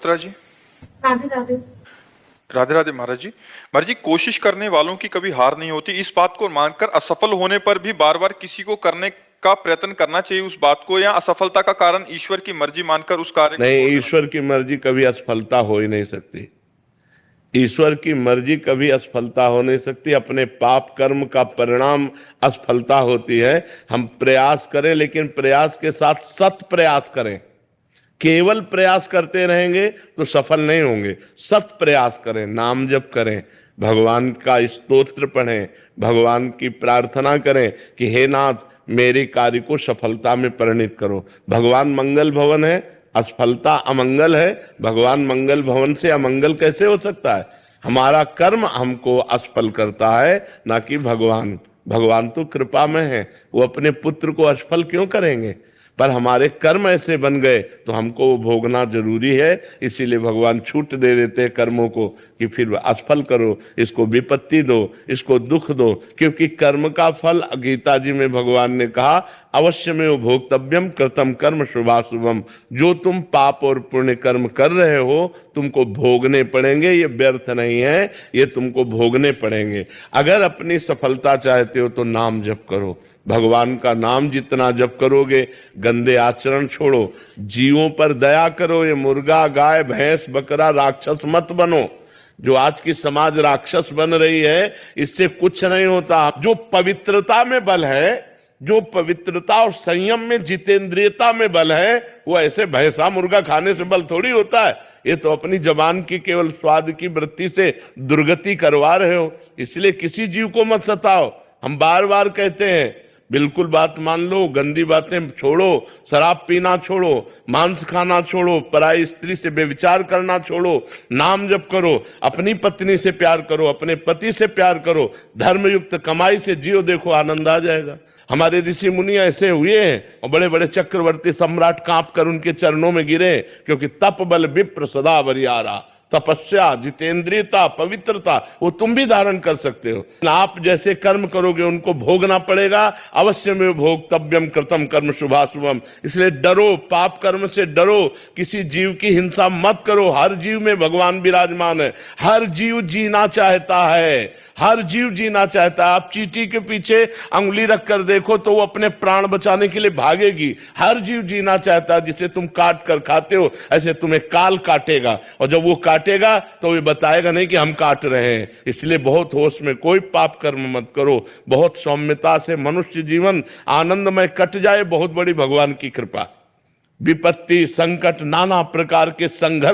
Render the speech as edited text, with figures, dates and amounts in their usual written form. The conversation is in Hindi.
बत्रा जी। राधे राधे। राधे राधे महाराज जी। महाराज जी, कोशिश करने वालों की कभी हार नहीं होती। इस बात को मानकर असफल होने पर भी बार बार किसी को करने का प्रयत्न करना चाहिए उस बात को, या असफलता का कारण ईश्वर की मर्जी मानकर उस कार्य को नहीं, छोड़ देना ईश्वर की मर्जी कभी असफलता हो ही नहीं सकती। ईश्वर की मर्जी कभी असफलता हो नहीं सकती। अपने पाप कर्म का परिणाम असफलता होती है। हम प्रयास करें, लेकिन प्रयास के साथ सत प्रयास करें। केवल प्रयास करते रहेंगे तो सफल नहीं होंगे। सत प्रयास करें, नाम जप करें, भगवान का स्तोत्र पढ़ें, भगवान की प्रार्थना करें कि हे नाथ, मेरे कार्य को सफलता में परिणित करो। भगवान मंगल भवन है, असफलता अमंगल है। भगवान मंगल भवन से अमंगल कैसे हो सकता है? हमारा कर्म हमको असफल करता है, ना कि भगवान। भगवान तो कृपा में है, वो अपने पुत्र को असफल क्यों करेंगे? पर हमारे कर्म ऐसे बन गए तो हमको वो भोगना जरूरी है। इसीलिए भगवान छूट दे देते हैं कर्मों को कि फिर असफल करो, इसको विपत्ति दो, इसको दुख दो। क्योंकि कर्म का फल, गीता जी में भगवान ने कहा, अवश्य में भोक्तव्यम कृतम कर्म शुभाशुभम। जो तुम पाप और पुण्य कर्म कर रहे हो तुमको भोगने पड़ेंगे। ये व्यर्थ नहीं है, ये तुमको भोगने पड़ेंगे। अगर अपनी सफलता चाहते हो तो नाम जप करो। भगवान का नाम जितना जप करोगे, गंदे आचरण छोड़ो, जीवों पर दया करो। ये मुर्गा, गाय, भैंस, बकरा राक्षस मत बनो। जो आज की समाज राक्षस बन रही है, इससे कुछ नहीं होता। जो पवित्रता में बल है, जो पवित्रता और संयम में, जितेंद्रियता में बल है, वो ऐसे भैंसा मुर्गा खाने से बल थोड़ी होता है। ये तो अपनी जबान की केवल स्वाद की वृत्ति से दुर्गति करवा रहे हो। इसलिए किसी जीव को मत सताओ। हम बार बार कहते हैं, बिल्कुल बात मान लो, गंदी बातें छोड़ो, शराब पीना छोड़ो, मांस खाना छोड़ो, पराई स्त्री से व्यभिचार करना छोड़ो, नाम जप करो, अपनी पत्नी से प्यार करो, अपने पति से प्यार करो, धर्मयुक्त कमाई से जियो, देखो आनंद आ जाएगा। हमारे ऋषि मुनि ऐसे हुए हैं, और बड़े बड़े चक्रवर्ती सम्राट कांप कर उनके चरणों में गिरे, क्योंकि तप बल विप्र सदा बरियारा। तपस्या, जितेंद्रियता, पवित्रता वो तुम भी धारण कर सकते हो। आप जैसे कर्म करोगे उनको भोगना पड़ेगा। अवश्य में भोक्तव्यम कृतम कर्म शुभाशुभम। इसलिए डरो, पाप कर्म से डरो, किसी जीव की हिंसा मत करो। हर जीव में भगवान विराजमान है। हर जीव जीना चाहता है, हर जीव जीना चाहता है। आप चींटी के पीछे अंगुली रख कर देखो तो वो अपने प्राण बचाने के लिए भागेगी। हर जीव जीना चाहता है। जिसे तुम काट कर खाते हो, ऐसे तुम्हें काल काटेगा, और जब वो काटेगा तो वो बताएगा नहीं कि हम काट रहे हैं। इसलिए बहुत होश में, कोई पाप कर्म मत करो। बहुत सौम्यता से मनुष्य जीवन आनंदमय कट जाए, बहुत बड़ी भगवान की कृपा। विपत्ति, संकट, नाना प्रकार के संघर्ष